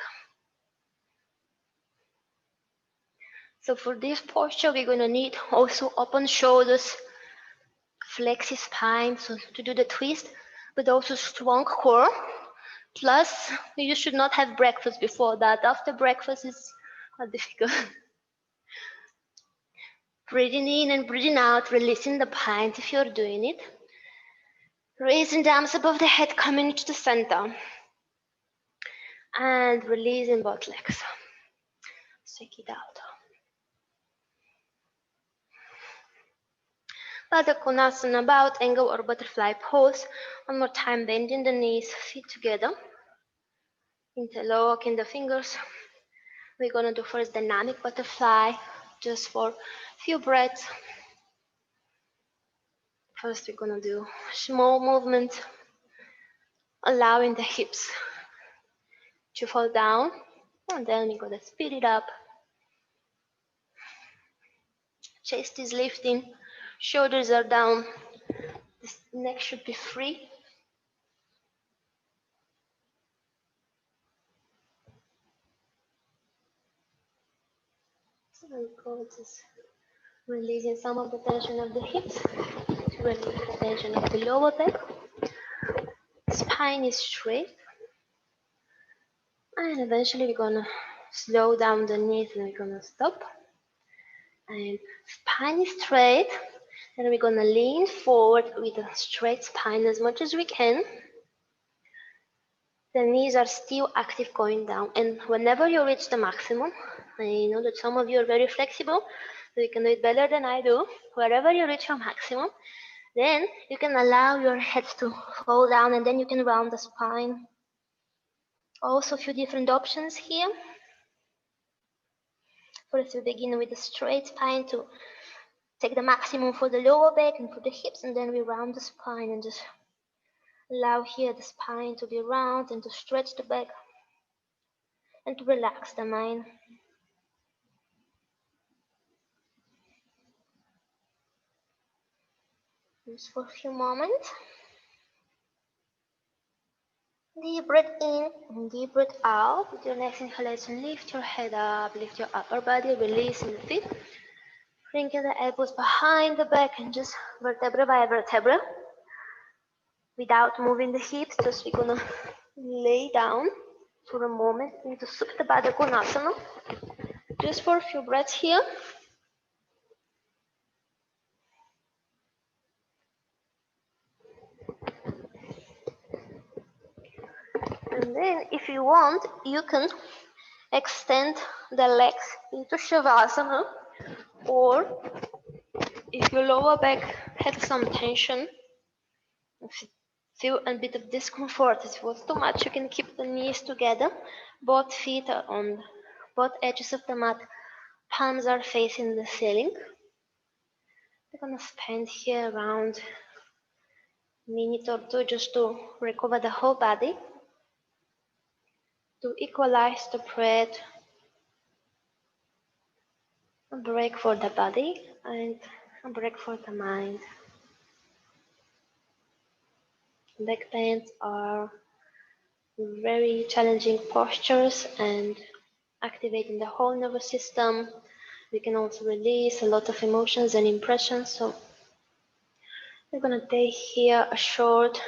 [SPEAKER 1] So for this posture, we're gonna need also open shoulders, flexi spine, so to do the twist, but also strong core. Plus, you should not have breakfast before that. After breakfast is difficult. Breathing in and breathing out, releasing the bind if you're doing it. Raising the arms above the head, coming to the center. And releasing both legs. Shake it out. Baddha Konasana, about angle or butterfly pose. One more time, bending the knees, feet together. Interlocking the fingers. We're gonna do first dynamic butterfly, just for a few breaths. First, we're gonna do small movement, allowing the hips to fall down, and then we're gonna speed it up. Chest is lifting, shoulders are down, the neck should be free. So we go just releasing some of the tension of the hips to release the tension of the lower back. Spine is straight, and eventually we're gonna slow down the knees and we're gonna stop. And spine is straight, and we're gonna lean forward with a straight spine as much as we can. The knees are still active going down, and whenever you reach the maximum, I know that some of you are very flexible, so you can do it better than I do. Wherever you reach your maximum, then you can allow your head to fall down, and then you can round the spine. Also, a few different options here. First, we begin with a straight spine to take the maximum for the lower back and for the hips, and then we round the spine and just allow here the spine to be round and to stretch the back and to relax the mind. Just for a few moments. Deep breath in and deep breath out. With your next inhalation, lift your head up, lift your upper body, releasing the feet. Bringing the elbows behind the back and just vertebra by vertebra. Without moving the hips, just we're gonna lay down for a moment into Supta Baddha Konasana. Just for a few breaths here. And then if you want, you can extend the legs into Shavasana, or if your lower back had some tension, if you feel a bit of discomfort, if it was too much, you can keep the knees together. Both feet are on both edges of the mat. Palms are facing the ceiling. We're gonna spend here around a minute or two just to recover the whole body, to equalize the breath, a break for the body and a break for the mind. Backbends are very challenging postures and activating the whole nervous system. We can also release a lot of emotions and impressions. So we're gonna take here a short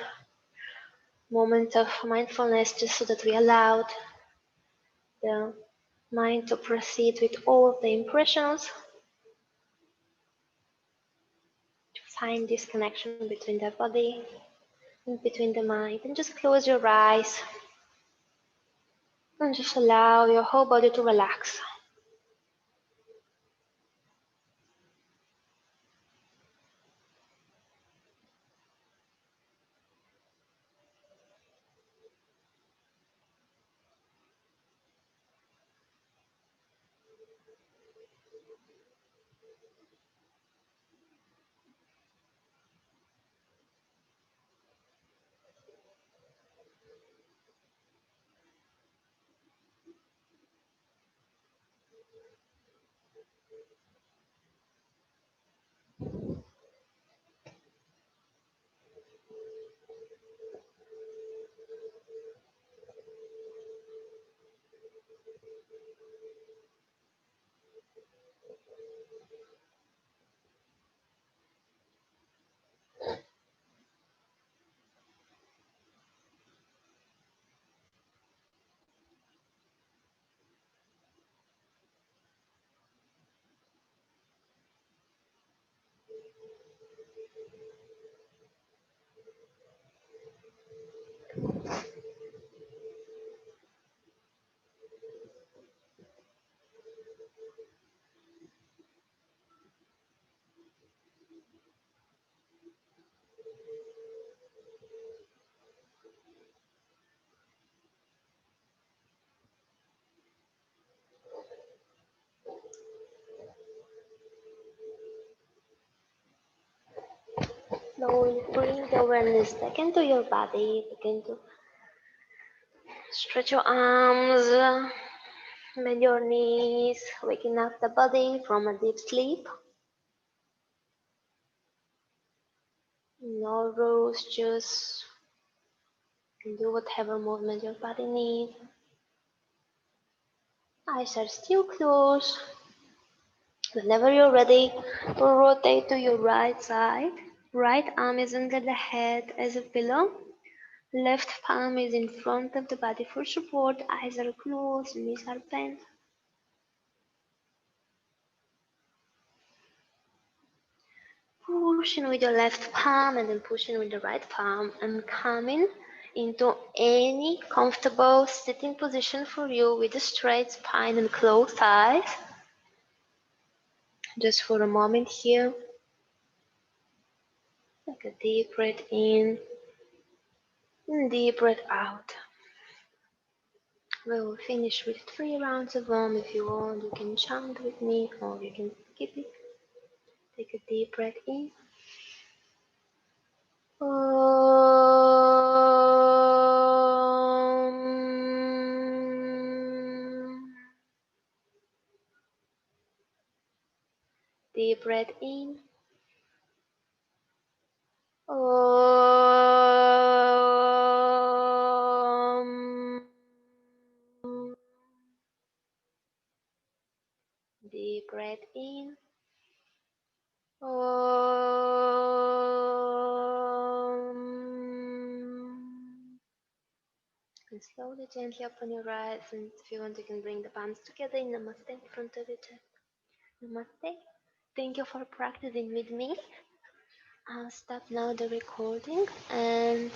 [SPEAKER 1] moment of mindfulness just so that we allowed the mind to proceed with all of the impressions, to find this connection between the body and between the mind. And just close your eyes and just allow your whole body to relax. awareness back into your body, begin to stretch your arms, bend your knees, waking up the body from a deep sleep. No rules, just do whatever movement your body needs. Eyes are still closed. Whenever you're ready, rotate to your right side. Right arm is under the head as a pillow. Left palm is in front of the body for support. Eyes are closed, knees are bent. Push in with your left palm and then push in with the right palm and come in into any comfortable sitting position for you with a straight spine and closed eyes. Just for a moment here. Take a deep breath in and deep breath out. We will finish with 3 rounds of Om. If you want, you can chant with me or you can skip it. Take a deep breath in. Om. Deep breath in. Om. Deep breath in. Om. And slowly, gently open your eyes, and if you want, you can bring the palms together in Namaste in front of your chest. Namaste. Thank you for practicing with me. I'll stop now the recording and